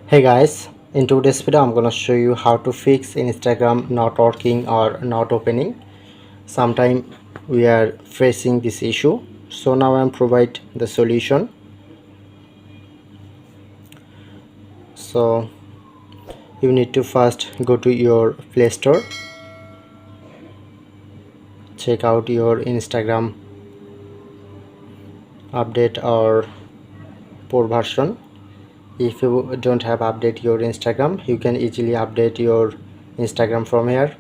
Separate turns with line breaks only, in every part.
Hey guys, in today's video I'm gonna show you how to fix Instagram not working or not opening. Sometimes we are facing this issue, so now I'm provide the solution. So you need to first go to your Play Store, check out your Instagram update or poor version. If you don't have update your Instagram, you can easily update your Instagram from here.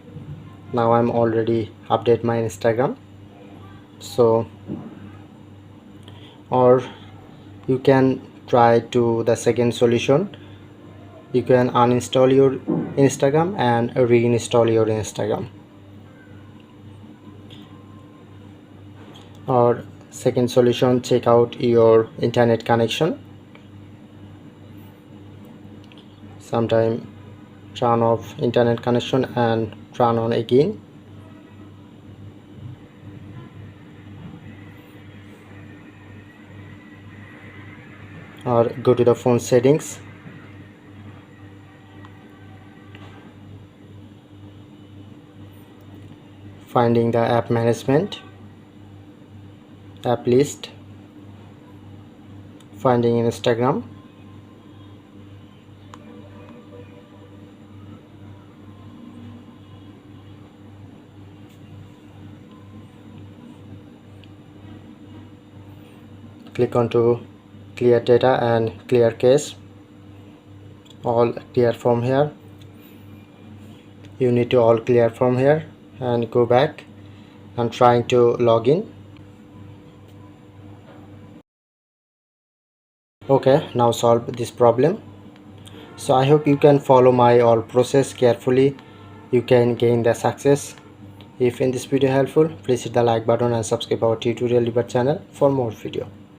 Now I'm already update my Instagram. So or you can try to the second solution. You can uninstall your Instagram and reinstall your Instagram. Or second solution, check out your internet connection. Sometime turn off internet connection and turn on again. Or go to the phone settings, finding the app management, app list, finding Instagram, click on to clear data and clear cache. All clear from here. You need to all clear from here and go back and trying to log in. Okay, now solve this problem. So I hope you can follow my all process carefully. You can gain the success. If in this video helpful, please hit the like button and subscribe our tutorial debug channel for more video.